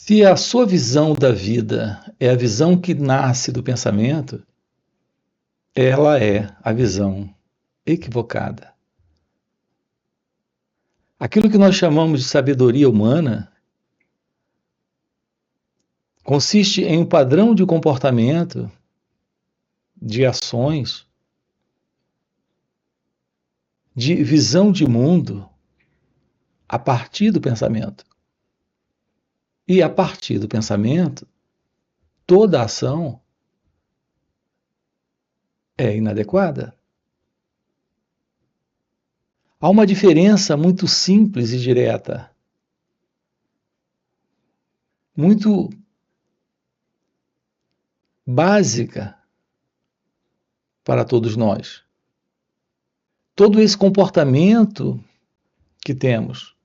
Se a sua visão da vida é a visão que nasce do pensamento, ela é a visão equivocada. Aquilo que nós chamamos de sabedoria humana consiste em um padrão de comportamento, de ações, de visão de mundo a partir do pensamento. E a partir do pensamento, toda ação é inadequada. Há uma diferença muito simples e direta, muito básica para todos nós. Todo esse comportamento que temos,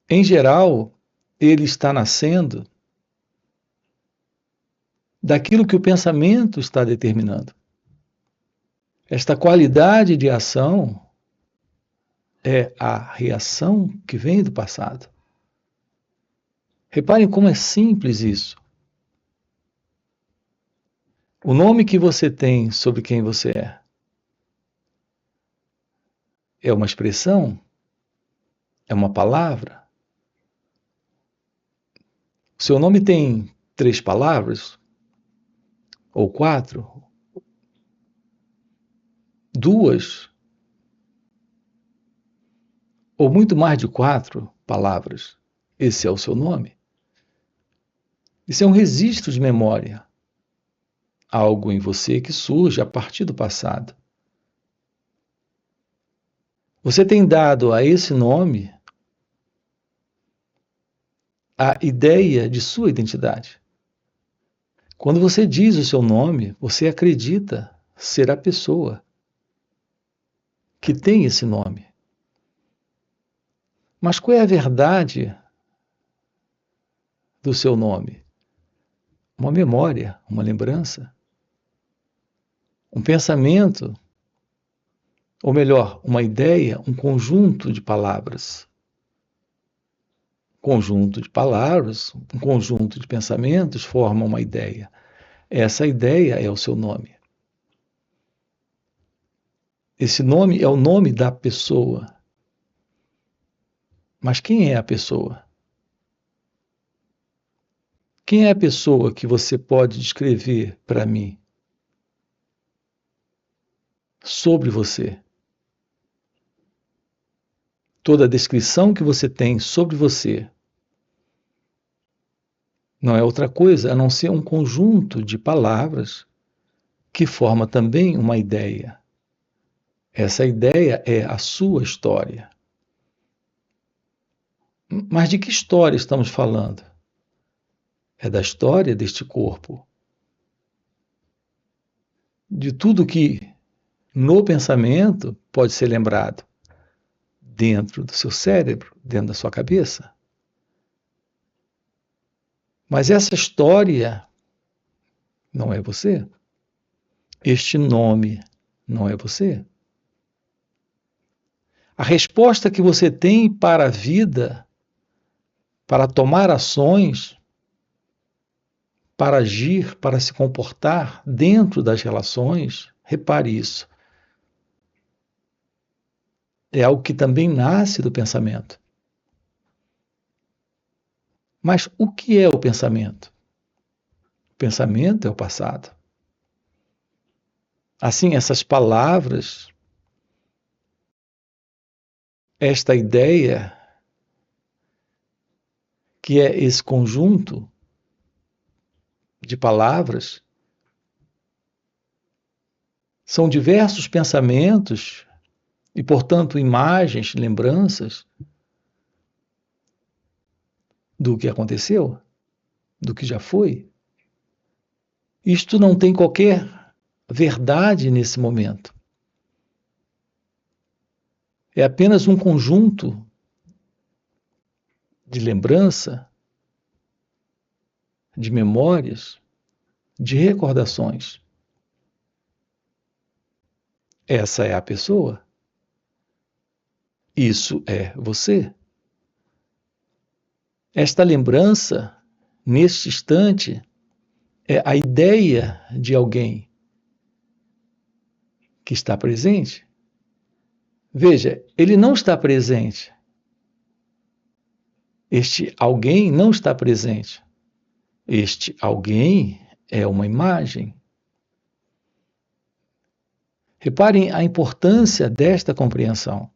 em geral, ele está nascendo daquilo que o pensamento está determinando. Esta qualidade de ação é a reação que vem do passado. Reparem como é simples isso. O nome que você tem sobre quem você é uma expressão? É uma palavra? O seu nome tem 3 palavras? Ou 4? 2? Ou muito mais de 4 palavras? Esse é o seu nome? Isso é um registro de memória. Algo em você que surge a partir do passado. Você tem dado a esse nome a ideia de sua identidade. Quando você diz o seu nome, você acredita ser a pessoa que tem esse nome. Mas qual é a verdade do seu nome? Uma memória, uma lembrança, um pensamento, ou melhor, uma ideia, um conjunto de palavras. Conjunto de palavras, um conjunto de pensamentos formam uma ideia. Essa ideia é o seu nome. Esse nome é o nome da pessoa. Mas quem é a pessoa? Quem é a pessoa que você pode descrever para mim sobre você? Toda a descrição que você tem sobre você não é outra coisa a não ser um conjunto de palavras que forma também uma ideia. Essa ideia é a sua história. Mas de que história estamos falando? É da história deste corpo. De tudo que no pensamento pode ser lembrado dentro do seu cérebro, dentro da sua cabeça. Mas essa história não é você. Este nome não é você. A resposta que você tem para a vida, para tomar ações, para agir, para se comportar dentro das relações, repare isso, é algo que também nasce do pensamento. Mas o que é o pensamento? O pensamento é o passado. Assim, essas palavras, esta ideia, que é esse conjunto de palavras, são diversos pensamentos e, portanto, imagens, lembranças do que aconteceu, do que já foi. Isto não tem qualquer verdade nesse momento. É apenas um conjunto de lembrança, de memórias, de recordações. Essa é a pessoa. Isso é você. Esta lembrança, neste instante, é a ideia de alguém que está presente. Veja, ele não está presente. Este alguém não está presente. Este alguém é uma imagem. Reparem a importância desta compreensão.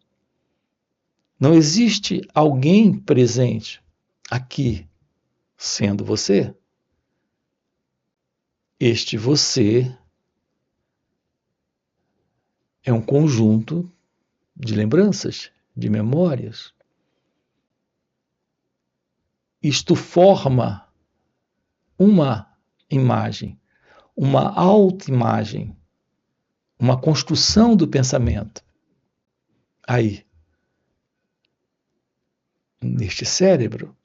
Não existe alguém presente aqui, sendo você. Este você é um conjunto de lembranças, de memórias. Isto forma uma imagem, uma autoimagem, uma construção do pensamento. Aí, neste cérebro.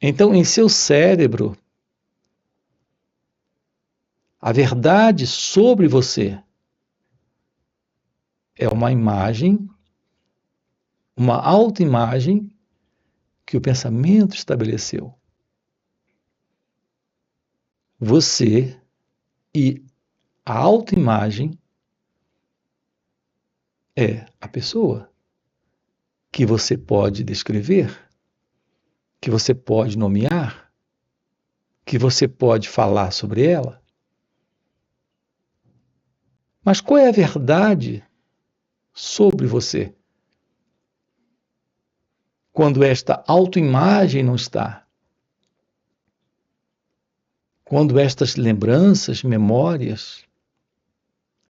Então, em seu cérebro, a verdade sobre você é uma imagem, uma autoimagem que o pensamento estabeleceu. Você e a autoimagem é a pessoa que você pode descrever, que você pode nomear, que você pode falar sobre ela. Mas qual é a verdade sobre você? Quando esta autoimagem não está. Quando estas lembranças, memórias,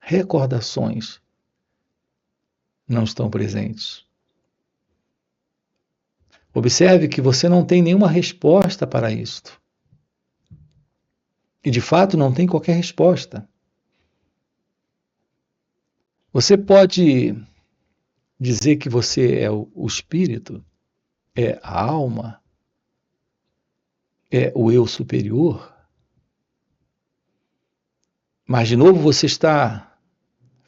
recordações não estão presentes. Observe que você não tem nenhuma resposta para isto. E de fato não tem qualquer resposta. Você pode dizer que você é o espírito, é a alma, é o eu superior, mas de novo você está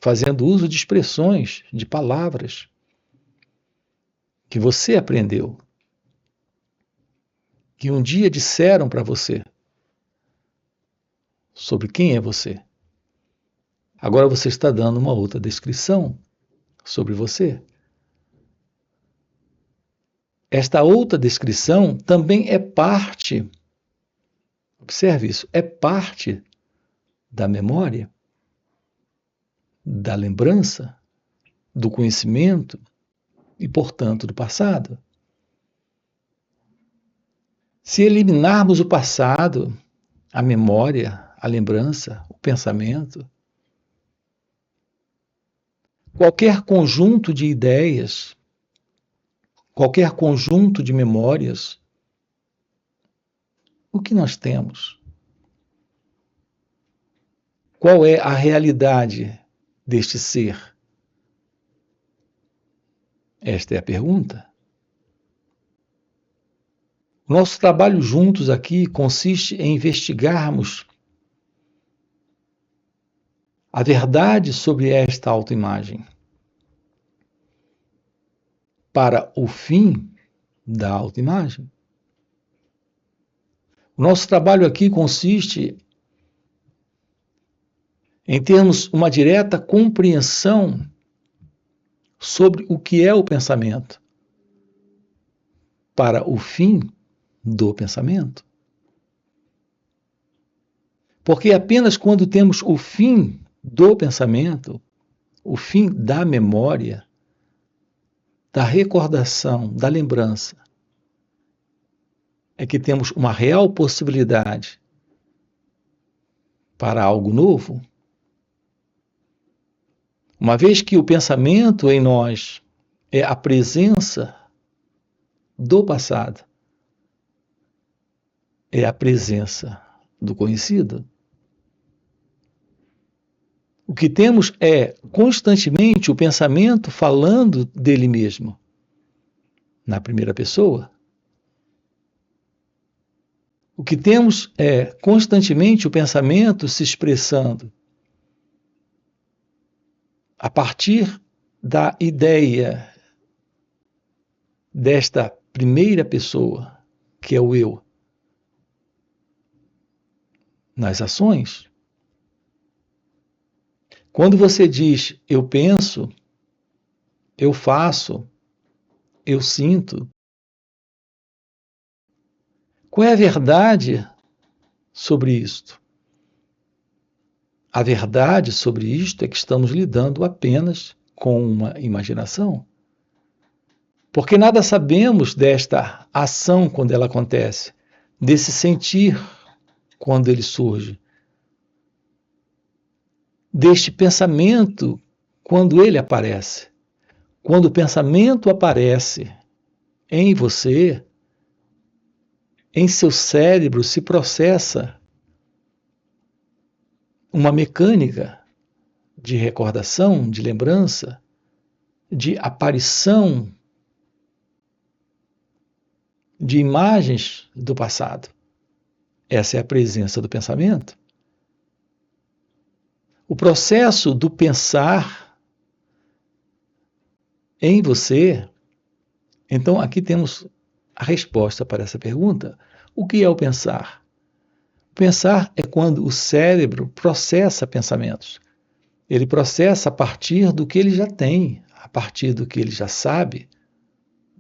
fazendo uso de expressões, de palavras que você aprendeu, que um dia disseram para você sobre quem é você. Agora você está dando uma outra descrição sobre você. Esta outra descrição também é parte, observe isso, é parte da memória, da lembrança, do conhecimento e, portanto, do passado. Se eliminarmos o passado, a memória, a lembrança, o pensamento, qualquer conjunto de ideias, qualquer conjunto de memórias, o que nós temos? Qual é a realidade deste ser? Esta é a pergunta. O nosso trabalho juntos aqui consiste em investigarmos a verdade sobre esta autoimagem para o fim da autoimagem. O nosso trabalho aqui consiste em termos uma direta compreensão sobre o que é o pensamento para o fim do pensamento. Porque apenas quando temos o fim do pensamento, o fim da memória, da recordação, da lembrança, é que temos uma real possibilidade para algo novo. Uma vez que o pensamento em nós é a presença do passado, é a presença do conhecido. O que temos é constantemente o pensamento falando dele mesmo, na primeira pessoa. O que temos é constantemente o pensamento se expressando a partir da ideia desta primeira pessoa, que é o eu, nas ações. Quando você diz eu penso, eu faço, eu sinto, qual é a verdade sobre isto? A verdade sobre isto é que estamos lidando apenas com uma imaginação. Porque nada sabemos desta ação quando ela acontece, desse sentir quando ele surge, deste pensamento quando ele aparece. Quando o pensamento aparece em você, em seu cérebro se processa uma mecânica de recordação, de lembrança, de aparição de imagens do passado. Essa é a presença do pensamento. O processo do pensar em você. Então, aqui temos a resposta para essa pergunta. O que é o pensar? Pensar é quando o cérebro processa pensamentos. Ele processa a partir do que ele já tem, a partir do que ele já sabe,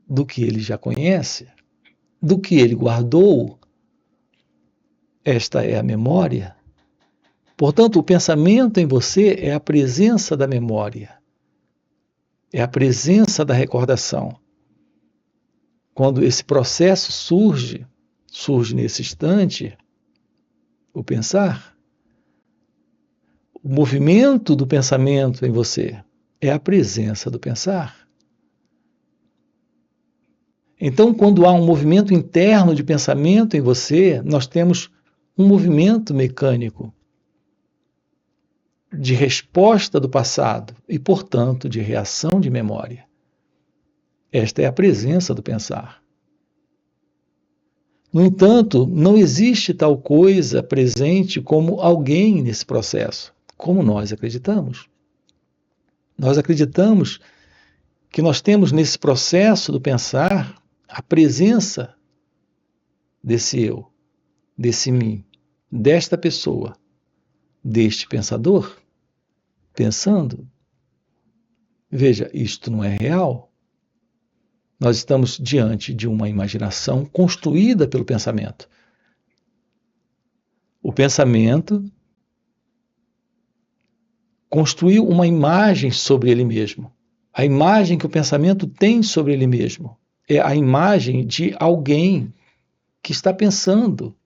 do que ele já conhece, do que ele guardou. Esta é a memória. Portanto, o pensamento em você é a presença da memória, é a presença da recordação. Quando esse processo surge nesse instante, o pensar, o movimento do pensamento em você é a presença do pensar. Então, quando há um movimento interno de pensamento em você, nós temos um movimento mecânico de resposta do passado e, portanto, de reação de memória. Esta é a presença do pensar. No entanto, não existe tal coisa presente como alguém nesse processo, como nós acreditamos. Nós acreditamos que nós temos nesse processo do pensar a presença desse eu, desse mim, desta pessoa, deste pensador, pensando. Veja, isto não é real. Nós estamos diante de uma imaginação construída pelo pensamento. O pensamento construiu uma imagem sobre ele mesmo. A imagem que o pensamento tem sobre ele mesmo é a imagem de alguém que está pensando,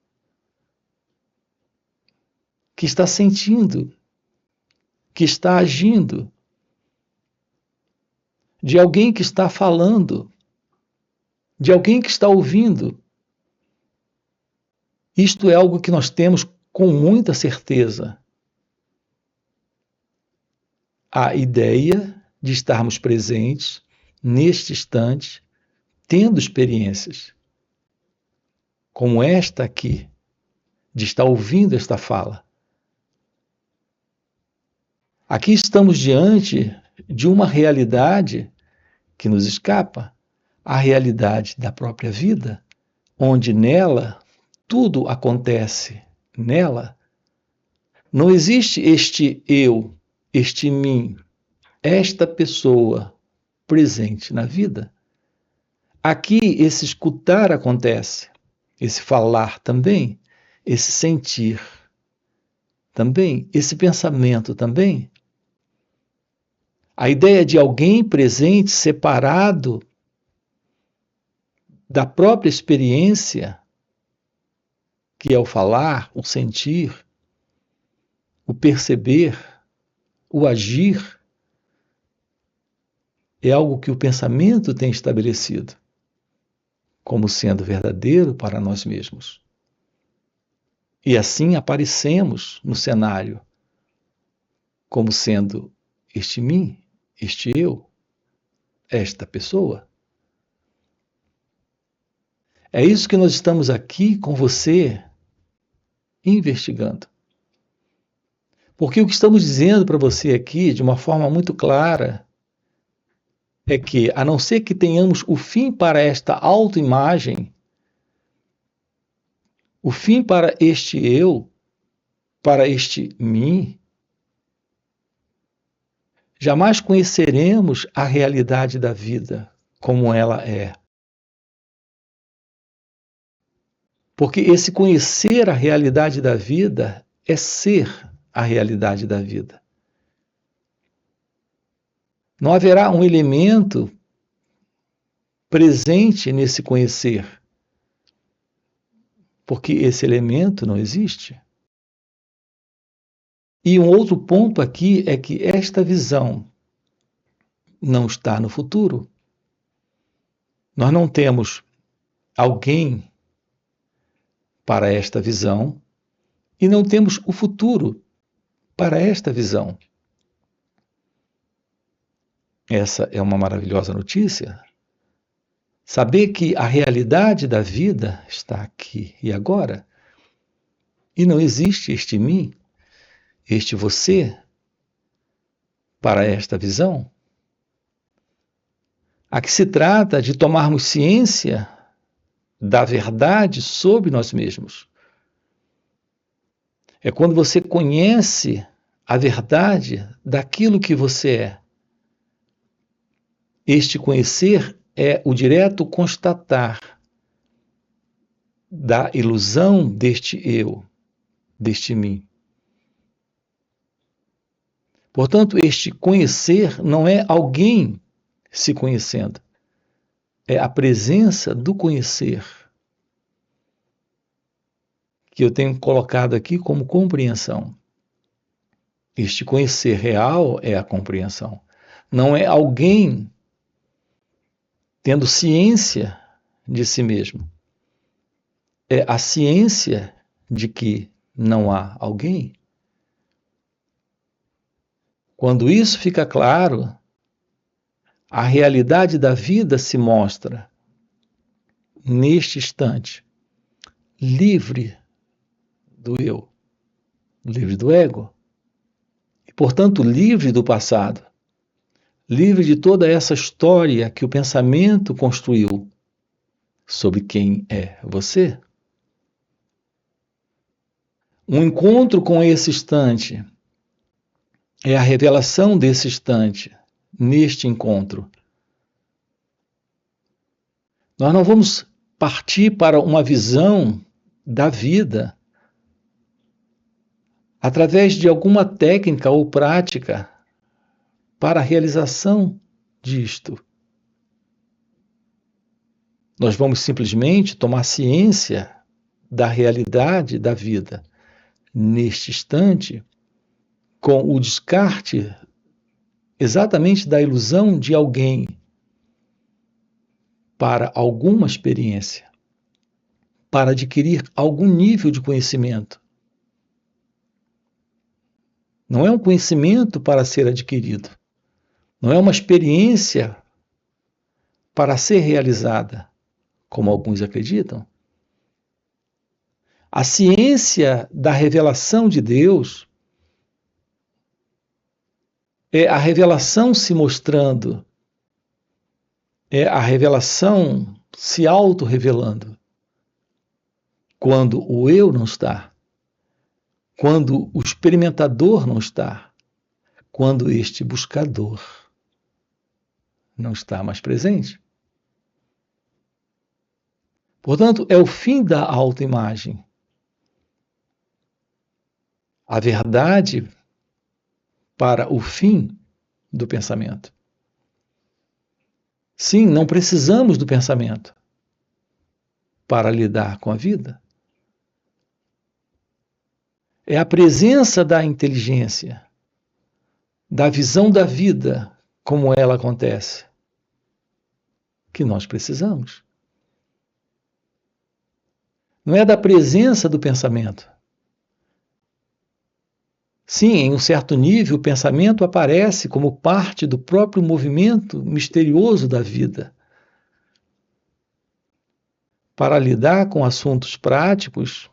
que está sentindo, que está agindo, de alguém que está falando, de alguém que está ouvindo. Isto é algo que nós temos com muita certeza. A ideia de estarmos presentes neste instante, tendo experiências como esta aqui, de estar ouvindo esta fala. Aqui estamos diante de uma realidade que nos escapa, a realidade da própria vida, onde nela tudo acontece nela. Não existe este eu, este mim, esta pessoa presente na vida. Aqui esse escutar acontece, esse falar também, esse sentir também, esse pensamento também. A ideia de alguém presente, separado da própria experiência, que é o falar, o sentir, o perceber, o agir, é algo que o pensamento tem estabelecido como sendo verdadeiro para nós mesmos. E assim aparecemos no cenário como sendo este mim, este eu, esta pessoa. É isso que nós estamos aqui com você investigando. Porque o que estamos dizendo para você aqui, de uma forma muito clara, é que, a não ser que tenhamos o fim para esta autoimagem, o fim para este eu, para este mim, jamais conheceremos a realidade da vida como ela é. Porque esse conhecer a realidade da vida é ser a realidade da vida. Não haverá um elemento presente nesse conhecer, porque esse elemento não existe. E um outro ponto aqui é que esta visão não está no futuro. Nós não temos alguém para esta visão e não temos o futuro para esta visão. Essa é uma maravilhosa notícia. Saber que a realidade da vida está aqui e agora, e não existe este mim, este você, para esta visão. Aqui se trata de tomarmos ciência da verdade sobre nós mesmos. É quando você conhece a verdade daquilo que você é. Este conhecer é o direto constatar da ilusão deste eu, deste mim. Portanto, este conhecer não é alguém se conhecendo, é a presença do conhecer, que eu tenho colocado aqui como compreensão. Este conhecer real é a compreensão. Não é alguém tendo ciência de si mesmo. É a ciência de que não há alguém. Quando isso fica claro, a realidade da vida se mostra, neste instante, livre do eu, livre do ego, e, portanto, livre do passado, livre de toda essa história que o pensamento construiu sobre quem é você. Um encontro com esse instante é a revelação desse instante, neste encontro. Nós não vamos partir para uma visão da vida através de alguma técnica ou prática para a realização disto. Nós vamos simplesmente tomar ciência da realidade da vida neste instante, com o descarte exatamente da ilusão de alguém para alguma experiência, para adquirir algum nível de conhecimento. Não é um conhecimento para ser adquirido, não é uma experiência para ser realizada, como alguns acreditam. A ciência da revelação de Deus é a revelação se mostrando, é a revelação se auto-revelando. Quando o eu não está, quando o experimentador não está, quando este buscador não está mais presente. Portanto, é o fim da autoimagem. A verdade para o fim do pensamento. Sim, não precisamos do pensamento para lidar com a vida. É a presença da inteligência, da visão da vida, como ela acontece, que nós precisamos. Não é da presença do pensamento. Sim, em um certo nível, o pensamento aparece como parte do próprio movimento misterioso da vida. Para lidar com assuntos práticos,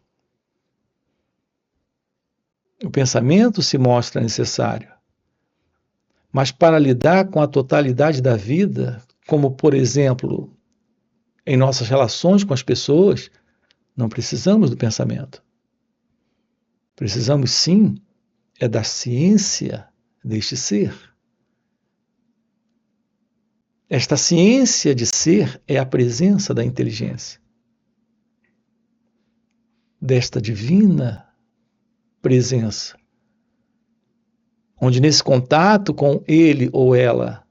o pensamento se mostra necessário. Mas para lidar com a totalidade da vida, como por exemplo, em nossas relações com as pessoas, não precisamos do pensamento. Precisamos sim da ciência deste ser. Esta ciência de ser é a presença da inteligência, desta divina presença, onde nesse contato com ele ou ela,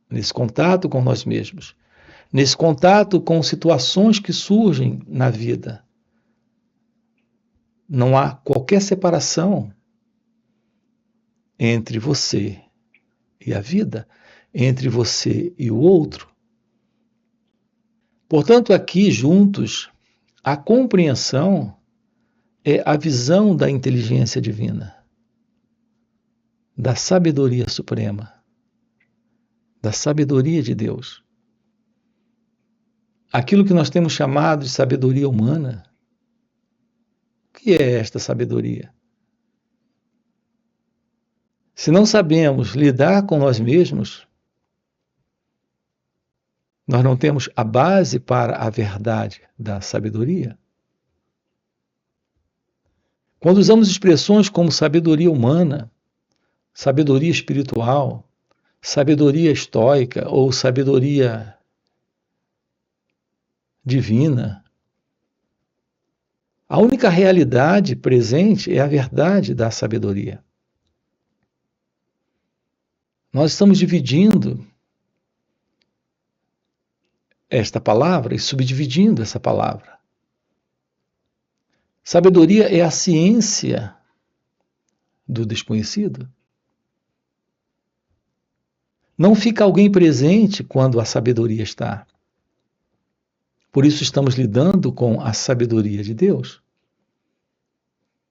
nesse contato com nós mesmos, nesse contato com situações que surgem na vida, não há qualquer separação entre você e a vida, entre você e o outro. Portanto, aqui juntos, a compreensão é a visão da inteligência divina, da sabedoria suprema, da sabedoria de Deus. Aquilo que nós temos chamado de sabedoria humana. O que é esta sabedoria? Se não sabemos lidar com nós mesmos, nós não temos a base para a verdade da sabedoria. Quando usamos expressões como sabedoria humana, sabedoria espiritual, sabedoria estoica ou sabedoria divina, a única realidade presente é a verdade da sabedoria. Nós estamos dividindo esta palavra e subdividindo essa palavra. Sabedoria é a ciência do desconhecido. Não fica alguém presente quando a sabedoria está. Por isso estamos lidando com a sabedoria de Deus,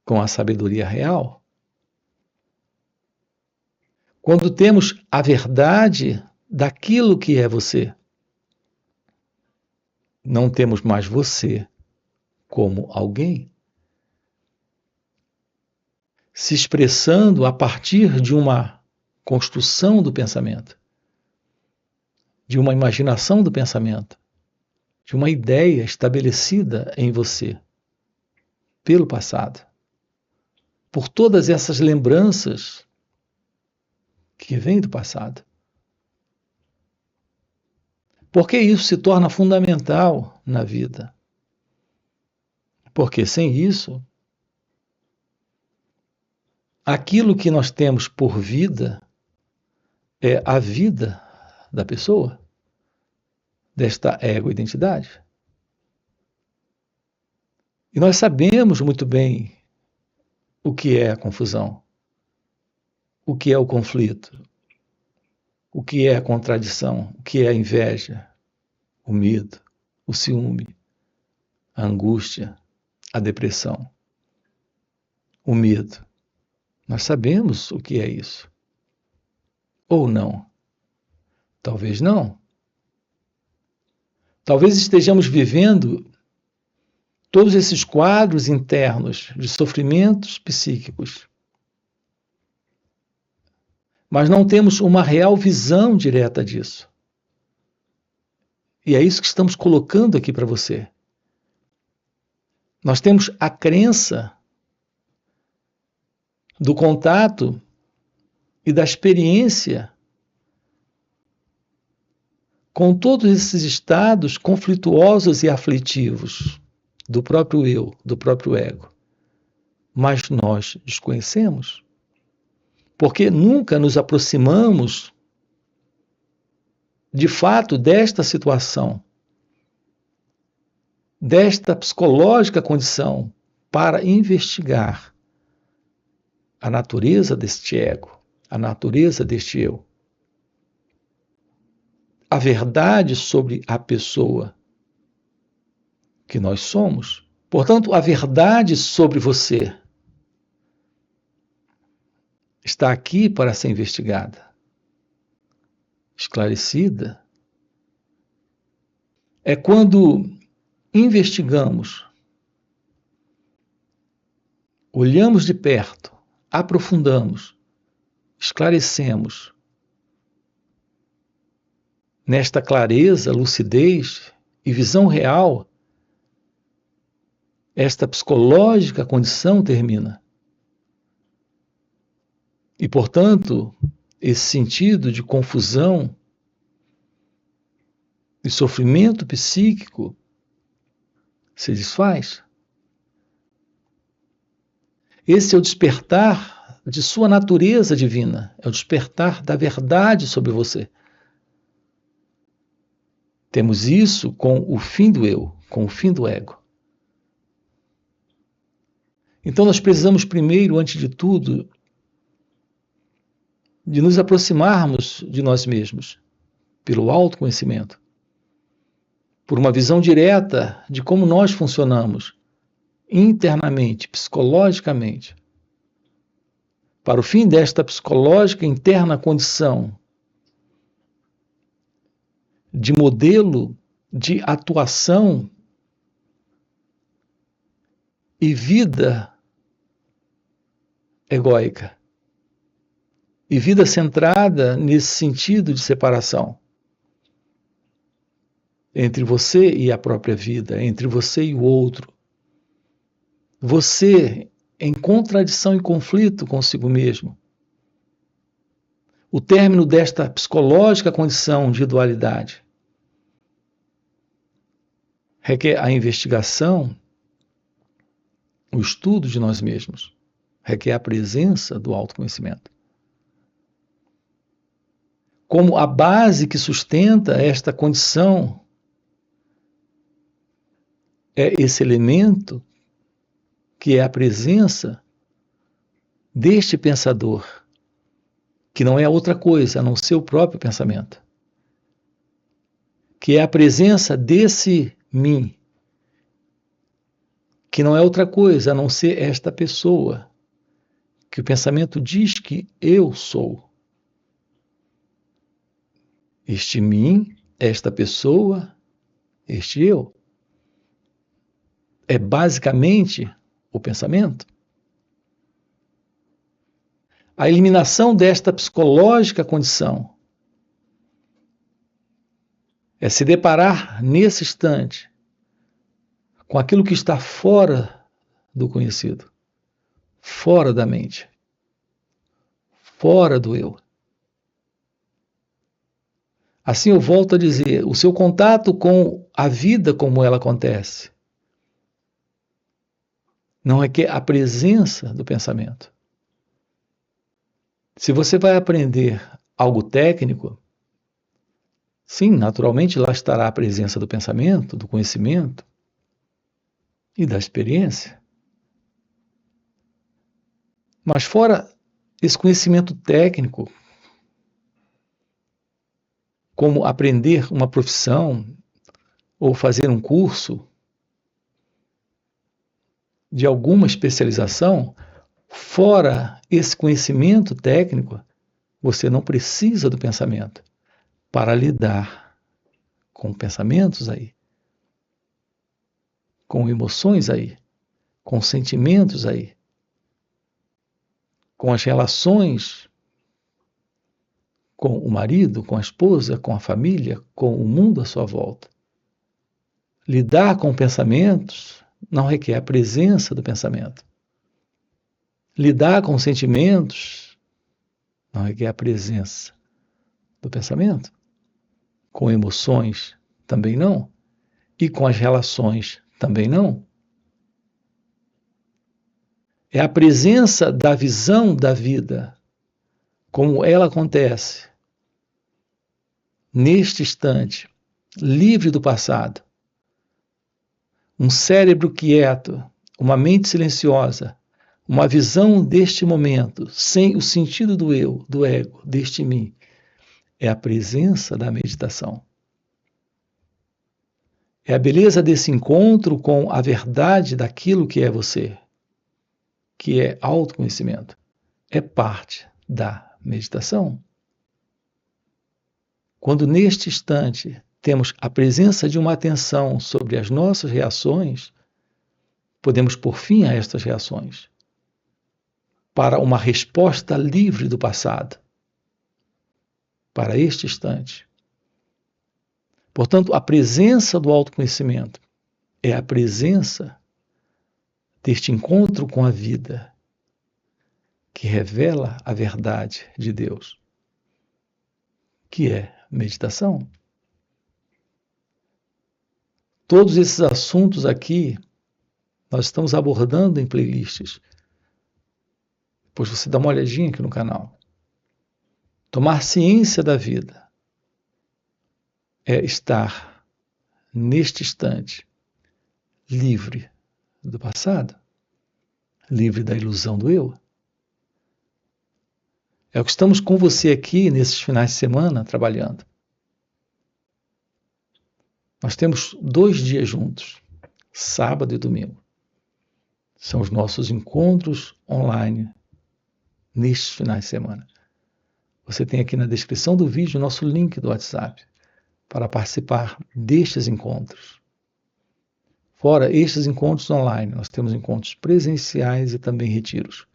com a sabedoria real. Quando temos a verdade daquilo que é você, não temos mais você como alguém, se expressando a partir de uma construção do pensamento, de uma imaginação do pensamento, de uma ideia estabelecida em você pelo passado, por todas essas lembranças que vêm do passado. Porque isso se torna fundamental na vida. Porque sem isso, aquilo que nós temos por vida é a vida da pessoa, desta ego-identidade. E nós sabemos muito bem o que é a confusão, o que é o conflito, o que é a contradição, o que é a inveja, o medo, o ciúme, a angústia, a depressão, o medo. Nós sabemos o que é isso. Ou não? Talvez não. Talvez estejamos vivendo todos esses quadros internos de sofrimentos psíquicos, mas não temos uma real visão direta disso. E é isso que estamos colocando aqui para você. Nós temos a crença do contato e da experiência com todos esses estados conflituosos e aflitivos do próprio eu, do próprio ego. Mas nós desconhecemos, porque nunca nos aproximamos de fato desta situação, desta psicológica condição, para investigar a natureza deste ego, a natureza deste eu. A verdade sobre a pessoa que nós somos. Portanto, a verdade sobre você está aqui para ser investigada, esclarecida. É quando investigamos, olhamos de perto, aprofundamos esclarecemos nesta clareza, lucidez e visão real, esta psicológica condição termina. E, portanto, esse sentido de confusão e sofrimento psíquico se desfaz. Esse é o despertar de sua natureza divina, é o despertar da verdade sobre você. Temos isso com o fim do eu, com o fim do ego. Então nós precisamos primeiro, antes de tudo, de nos aproximarmos de nós mesmos, pelo autoconhecimento, por uma visão direta de como nós funcionamos, internamente, psicologicamente. Para o fim desta psicológica interna condição de modelo de atuação e vida egóica, e vida centrada nesse sentido de separação entre você e a própria vida, entre você e o outro. Você em contradição e conflito consigo mesmo. O término desta psicológica condição de dualidade requer a investigação, o estudo de nós mesmos, requer a presença do autoconhecimento. Como a base que sustenta esta condição é esse elemento que é a presença deste pensador, que não é outra coisa a não ser o próprio pensamento, que é a presença desse mim, que não é outra coisa a não ser esta pessoa, que o pensamento diz que eu sou. Este mim, esta pessoa, este eu, é basicamente o pensamento. A eliminação desta psicológica condição é se deparar nesse instante com aquilo que está fora do conhecido, fora da mente, fora do eu. Assim eu volto a dizer, o seu contato com a vida como ela acontece não é que a presença do pensamento. Se você vai aprender algo técnico, sim, naturalmente lá estará a presença do pensamento, do conhecimento e da experiência. Mas fora esse conhecimento técnico, como aprender uma profissão ou fazer um curso de alguma especialização, fora esse conhecimento técnico, você não precisa do pensamento para lidar com pensamentos aí, com emoções aí, com sentimentos aí, com as relações com o marido, com a esposa, com a família, com o mundo à sua volta. Lidar com pensamentos não requer a presença do pensamento. Lidar com sentimentos não requer a presença do pensamento. Com emoções também não. E com as relações também não. É a presença da visão da vida, como ela acontece, neste instante, livre do passado. Um cérebro quieto, uma mente silenciosa, uma visão deste momento, sem o sentido do eu, do ego, deste mim, é a presença da meditação. É a beleza desse encontro com a verdade daquilo que é você, que é autoconhecimento. É parte da meditação. Quando neste instante temos a presença de uma atenção sobre as nossas reações, podemos pôr fim a estas reações. para uma resposta livre do passado, para este instante. Portanto, a presença do autoconhecimento é a presença deste encontro com a vida, que revela a verdade de Deus, que é meditação. Todos esses assuntos aqui, nós estamos abordando em playlists. Depois você dá uma olhadinha aqui no canal. Tomar ciência da vida é estar, neste instante, livre do passado, livre da ilusão do eu. É o que estamos com você aqui nesses finais de semana trabalhando. Nós temos 2 dias juntos, sábado e domingo. São os nossos encontros online nestes finais de semana. Você tem aqui na descrição do vídeo o nosso link do WhatsApp para participar destes encontros. Fora estes encontros online, nós temos encontros presenciais e também retiros.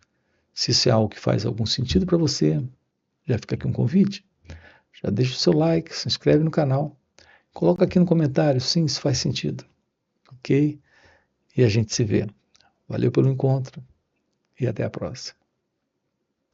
Se isso é algo que faz algum sentido para você, já fica aqui um convite. Já deixa o seu like, se inscreve no canal. Coloca aqui no comentário, sim, isso faz sentido. Ok? E a gente se vê. Valeu pelo encontro e até a próxima.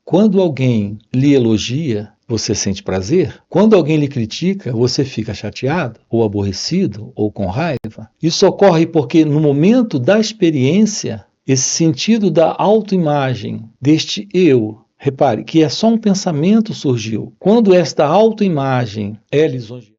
Quando alguém lhe elogia, você sente prazer? Quando alguém lhe critica, você fica chateado, ou aborrecido, ou com raiva? Isso ocorre porque no momento da experiência, esse sentido da autoimagem, deste eu, repare que é só um pensamento surgiu. Quando esta autoimagem é lisonjeada,